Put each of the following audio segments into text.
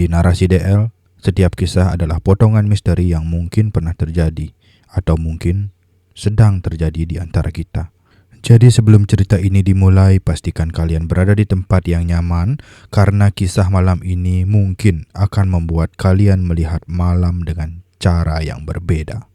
Di narasi DL, setiap kisah adalah potongan misteri yang mungkin pernah terjadi atau mungkin sedang terjadi di antara kita. Jadi sebelum cerita ini dimulai, pastikan kalian berada di tempat yang nyaman karena kisah malam ini mungkin akan membuat kalian melihat malam dengan cara yang berbeda.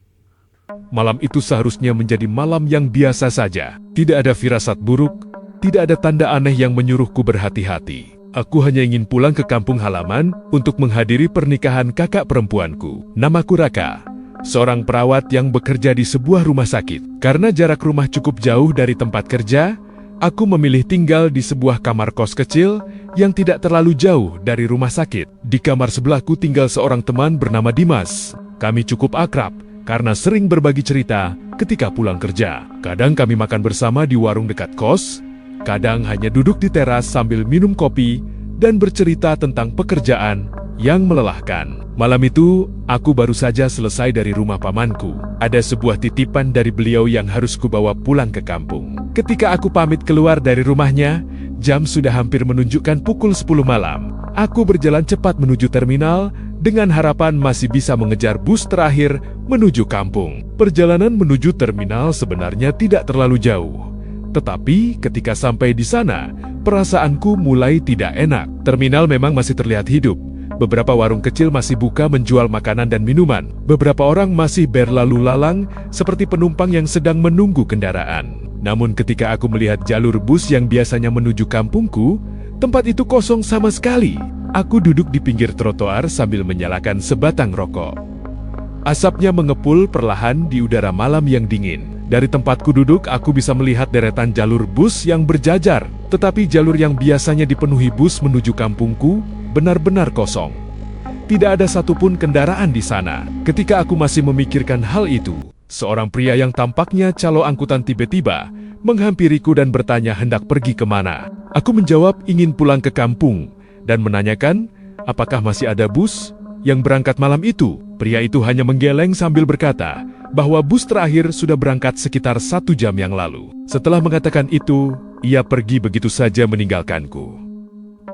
Malam itu seharusnya menjadi malam yang biasa saja. Tidak ada firasat buruk, tidak ada tanda aneh yang menyuruhku berhati-hati. Aku hanya ingin pulang ke kampung halaman untuk menghadiri pernikahan kakak perempuanku. Namaku Raka, seorang perawat yang bekerja di sebuah rumah sakit. Karena jarak rumah cukup jauh dari tempat kerja, aku memilih tinggal di sebuah kamar kos kecil yang tidak terlalu jauh dari rumah sakit. Di kamar sebelahku tinggal seorang teman bernama Dimas. Kami cukup akrab karena sering berbagi cerita ketika pulang kerja. Kadang kami makan bersama di warung dekat kos, kadang hanya duduk di teras sambil minum kopi dan bercerita tentang pekerjaan yang melelahkan. Malam itu, aku baru saja selesai dari rumah pamanku. Ada sebuah titipan dari beliau yang harus kubawa pulang ke kampung. Ketika aku pamit keluar dari rumahnya, jam sudah hampir menunjukkan pukul 10 malam. Aku berjalan cepat menuju terminal dengan harapan masih bisa mengejar bus terakhir menuju kampung. Perjalanan menuju terminal sebenarnya tidak terlalu jauh. Tetapi ketika sampai di sana, perasaanku mulai tidak enak. Terminal memang masih terlihat hidup. Beberapa warung kecil masih buka menjual makanan dan minuman. Beberapa orang masih berlalu lalang seperti penumpang yang sedang menunggu kendaraan. Namun ketika aku melihat jalur bus yang biasanya menuju kampungku, tempat itu kosong sama sekali. Aku duduk di pinggir trotoar sambil menyalakan sebatang rokok. Asapnya mengepul perlahan di udara malam yang dingin. Dari tempatku duduk, aku bisa melihat deretan jalur bus yang berjajar. Tetapi jalur yang biasanya dipenuhi bus menuju kampungku benar-benar kosong. Tidak ada satupun kendaraan di sana. Ketika aku masih memikirkan hal itu, seorang pria yang tampaknya calo angkutan tiba-tiba menghampiriku dan bertanya hendak pergi kemana. Aku menjawab ingin pulang ke kampung dan menanyakan apakah masih ada bus yang berangkat malam itu. Pria itu hanya menggeleng sambil berkata bahwa bus terakhir sudah berangkat sekitar 1 jam yang lalu. Setelah mengatakan itu, ia pergi begitu saja meninggalkanku.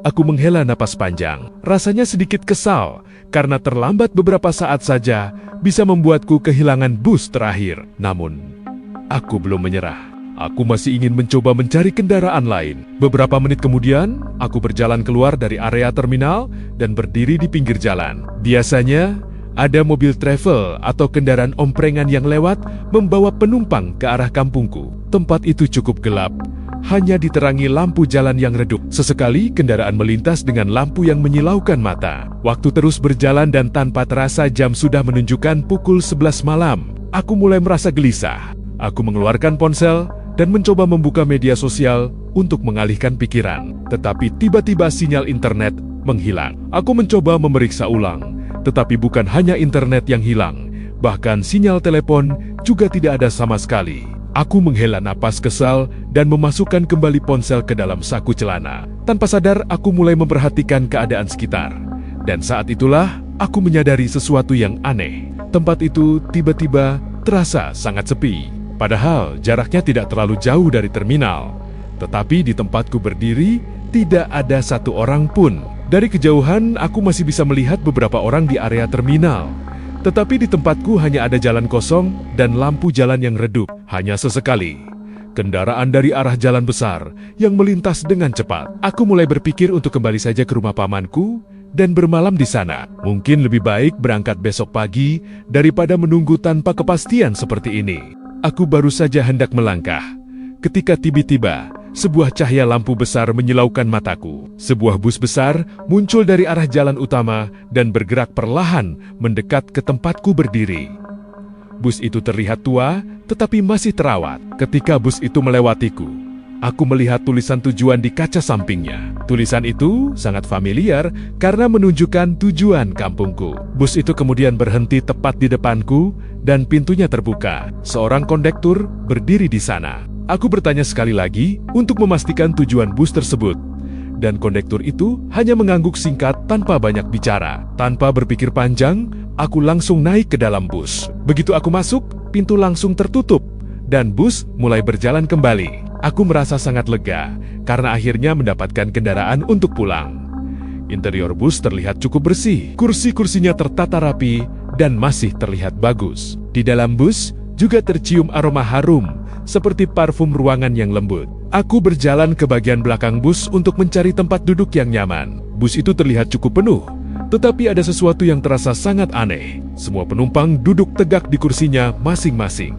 Aku menghela napas panjang. Rasanya sedikit kesal karena terlambat beberapa saat saja bisa membuatku kehilangan bus terakhir. Namun, aku belum menyerah. Aku masih ingin mencoba mencari kendaraan lain. Beberapa menit kemudian, aku berjalan keluar dari area terminal dan berdiri di pinggir jalan. Biasanya, ada mobil travel atau kendaraan omprengan yang lewat membawa penumpang ke arah kampungku. Tempat itu cukup gelap, hanya diterangi lampu jalan yang redup. Sesekali kendaraan melintas dengan lampu yang menyilaukan mata. Waktu terus berjalan dan tanpa terasa jam sudah menunjukkan pukul 11 malam. Aku mulai merasa gelisah. Aku mengeluarkan ponsel dan mencoba membuka media sosial untuk mengalihkan pikiran. Tetapi tiba-tiba sinyal internet menghilang. Aku mencoba memeriksa ulang, tetapi bukan hanya internet yang hilang, bahkan sinyal telepon juga tidak ada sama sekali. Aku menghela napas kesal dan memasukkan kembali ponsel ke dalam saku celana. Tanpa sadar, aku mulai memperhatikan keadaan sekitar. Dan saat itulah, aku menyadari sesuatu yang aneh. Tempat itu tiba-tiba terasa sangat sepi. Padahal jaraknya tidak terlalu jauh dari terminal. Tetapi di tempatku berdiri, tidak ada satu orang pun. Dari kejauhan, aku masih bisa melihat beberapa orang di area terminal. Tetapi di tempatku hanya ada jalan kosong dan lampu jalan yang redup. Hanya sesekali kendaraan dari arah jalan besar yang melintas dengan cepat. Aku mulai berpikir untuk kembali saja ke rumah pamanku dan bermalam di sana. Mungkin lebih baik berangkat besok pagi daripada menunggu tanpa kepastian seperti ini. Aku baru saja hendak melangkah ketika tiba-tiba sebuah cahaya lampu besar menyilaukan mataku. Sebuah bus besar muncul dari arah jalan utama dan bergerak perlahan mendekat ke tempatku berdiri. Bus itu terlihat tua, tetapi masih terawat. Ketika bus itu melewatiku, aku melihat tulisan tujuan di kaca sampingnya. Tulisan itu sangat familiar karena menunjukkan tujuan kampungku. Bus itu kemudian berhenti tepat di depanku dan pintunya terbuka. Seorang kondektur berdiri di sana. Aku bertanya sekali lagi untuk memastikan tujuan bus tersebut. Dan kondektur itu hanya mengangguk singkat tanpa banyak bicara. Tanpa berpikir panjang, aku langsung naik ke dalam bus. Begitu aku masuk, pintu langsung tertutup dan bus mulai berjalan kembali. Aku merasa sangat lega karena akhirnya mendapatkan kendaraan untuk pulang. Interior bus terlihat cukup bersih. Kursi-kursinya tertata rapi dan masih terlihat bagus. Di dalam bus juga tercium aroma harum seperti parfum ruangan yang lembut. Aku berjalan ke bagian belakang bus untuk mencari tempat duduk yang nyaman. Bus itu terlihat cukup penuh, tetapi ada sesuatu yang terasa sangat aneh. Semua penumpang duduk tegak di kursinya masing-masing.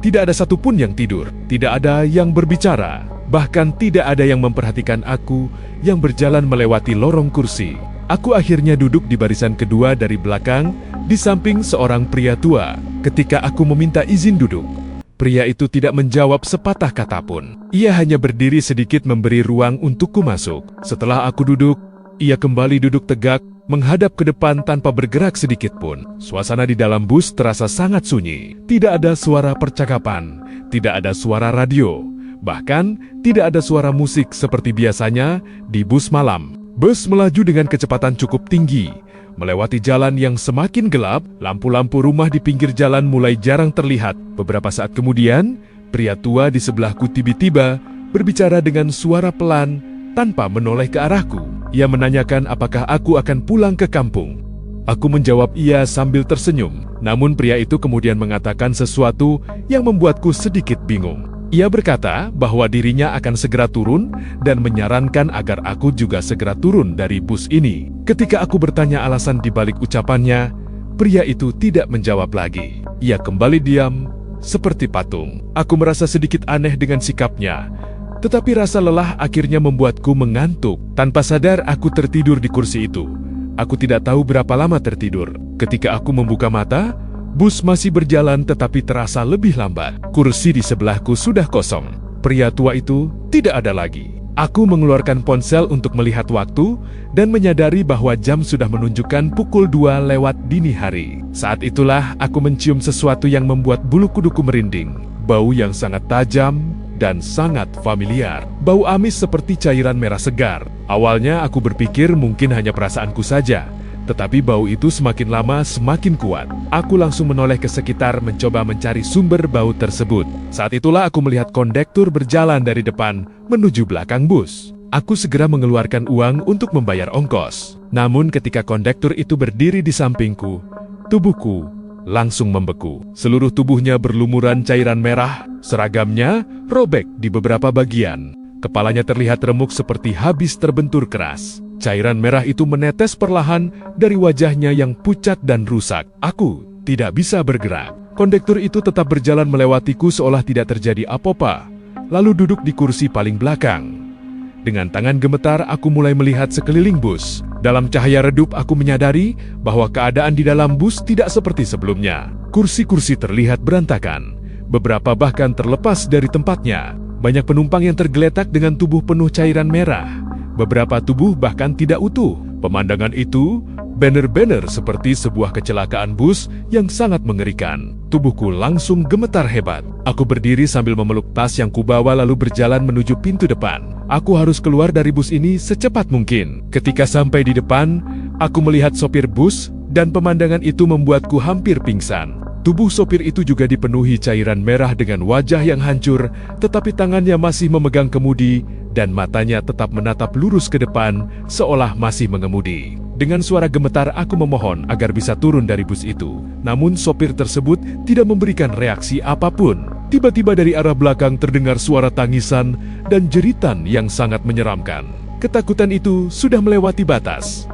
Tidak ada satupun yang tidur, tidak ada yang berbicara, bahkan tidak ada yang memperhatikan aku yang berjalan melewati lorong kursi. Aku akhirnya duduk di barisan kedua dari belakang, di samping seorang pria tua. Ketika aku meminta izin duduk, pria itu tidak menjawab sepatah kata pun. Ia hanya berdiri sedikit memberi ruang untukku masuk. Setelah aku duduk, ia kembali duduk tegak, menghadap ke depan tanpa bergerak sedikit pun. Suasana di dalam bus terasa sangat sunyi. Tidak ada suara percakapan, tidak ada suara radio, bahkan tidak ada suara musik seperti biasanya di bus malam. Bus melaju dengan kecepatan cukup tinggi, melewati jalan yang semakin gelap. Lampu-lampu rumah di pinggir jalan mulai jarang terlihat. Beberapa saat kemudian, pria tua di sebelahku tiba-tiba berbicara dengan suara pelan tanpa menoleh ke arahku. Ia menanyakan apakah aku akan pulang ke kampung. Aku menjawab iya sambil tersenyum. Namun pria itu kemudian mengatakan sesuatu yang membuatku sedikit bingung. Ia berkata bahwa dirinya akan segera turun dan menyarankan agar aku juga segera turun dari bus ini. Ketika aku bertanya alasan di balik ucapannya, pria itu tidak menjawab lagi. Ia kembali diam seperti patung. Aku merasa sedikit aneh dengan sikapnya, tetapi rasa lelah akhirnya membuatku mengantuk. Tanpa sadar aku tertidur di kursi itu. Aku tidak tahu berapa lama tertidur. Ketika aku membuka mata, bus masih berjalan tetapi terasa lebih lambat. Kursi di sebelahku sudah kosong. Pria tua itu tidak ada lagi. Aku mengeluarkan ponsel untuk melihat waktu dan menyadari bahwa jam sudah menunjukkan pukul 2 lewat dini hari. Saat itulah aku mencium sesuatu yang membuat bulu kuduku merinding. Bau yang sangat tajam dan sangat familiar. Bau amis seperti cairan merah segar. Awalnya aku berpikir mungkin hanya perasaanku saja, tetapi bau itu semakin lama semakin kuat. Aku langsung menoleh ke sekitar mencoba mencari sumber bau tersebut. Saat itulah aku melihat kondektur berjalan dari depan menuju belakang bus. Aku segera mengeluarkan uang untuk membayar ongkos. Namun ketika kondektur itu berdiri di sampingku, tubuhku langsung membeku. Seluruh tubuhnya berlumuran cairan merah, seragamnya robek di beberapa bagian. Kepalanya terlihat remuk seperti habis terbentur keras. Cairan merah itu menetes perlahan dari wajahnya yang pucat dan rusak. Aku tidak bisa bergerak. Kondektur itu tetap berjalan melewatiku seolah tidak terjadi apa-apa, lalu duduk di kursi paling belakang. Dengan tangan gemetar, aku mulai melihat sekeliling bus. Dalam cahaya redup, aku menyadari bahwa keadaan di dalam bus tidak seperti sebelumnya. Kursi-kursi terlihat berantakan. Beberapa bahkan terlepas dari tempatnya. Banyak penumpang yang tergeletak dengan tubuh penuh cairan merah. Beberapa tubuh bahkan tidak utuh. Pemandangan itu benar-benar seperti sebuah kecelakaan bus yang sangat mengerikan. Tubuhku langsung gemetar hebat. Aku berdiri sambil memeluk tas yang kubawa lalu berjalan menuju pintu depan. Aku harus keluar dari bus ini secepat mungkin. Ketika sampai di depan, aku melihat sopir bus dan pemandangan itu membuatku hampir pingsan. Tubuh sopir itu juga dipenuhi cairan merah dengan wajah yang hancur, tetapi tangannya masih memegang kemudi dan matanya tetap menatap lurus ke depan seolah masih mengemudi. Dengan suara gemetar aku memohon agar bisa turun dari bus itu. Namun sopir tersebut tidak memberikan reaksi apapun. Tiba-tiba dari arah belakang terdengar suara tangisan dan jeritan yang sangat menyeramkan. Ketakutan itu sudah melewati batas.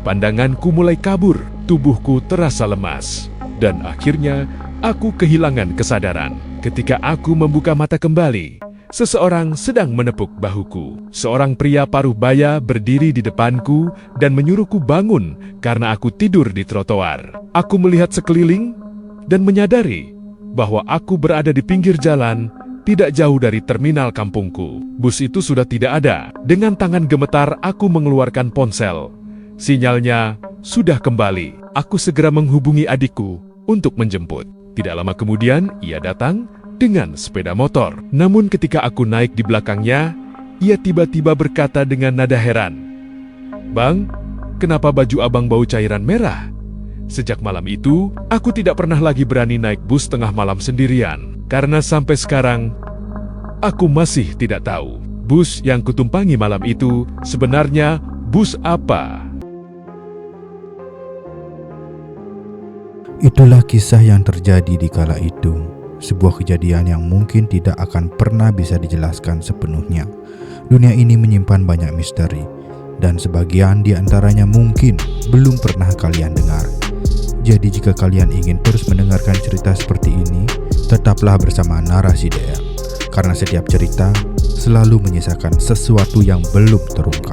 Pandanganku mulai kabur, tubuhku terasa lemas. Dan akhirnya aku kehilangan kesadaran. Ketika aku membuka mata kembali, seseorang sedang menepuk bahuku. Seorang pria paruh baya berdiri di depanku dan menyuruhku bangun karena aku tidur di trotoar. Aku melihat sekeliling dan menyadari bahwa aku berada di pinggir jalan, tidak jauh dari terminal kampungku. Bus itu sudah tidak ada. Dengan tangan gemetar, aku mengeluarkan ponsel. Sinyalnya sudah kembali. Aku segera menghubungi adikku untuk menjemput. Tidak lama kemudian, ia datang dengan sepeda motor. Namun ketika aku naik di belakangnya, ia tiba-tiba berkata dengan nada heran, "Bang, kenapa baju abang bau cairan merah?" Sejak malam itu, aku tidak pernah lagi berani naik bus tengah malam sendirian. Karena sampai sekarang, aku masih tidak tahu bus yang kutumpangi malam itu sebenarnya Bus apa? Itulah kisah yang terjadi di kala itu. Sebuah kejadian yang mungkin tidak akan pernah bisa dijelaskan sepenuhnya. Dunia ini menyimpan banyak misteri, dan sebagian di antaranya mungkin belum pernah kalian dengar. Jadi jika kalian ingin terus mendengarkan cerita seperti ini, tetaplah bersama Narasi DM. Karena setiap cerita selalu menyisakan sesuatu yang belum terungkap.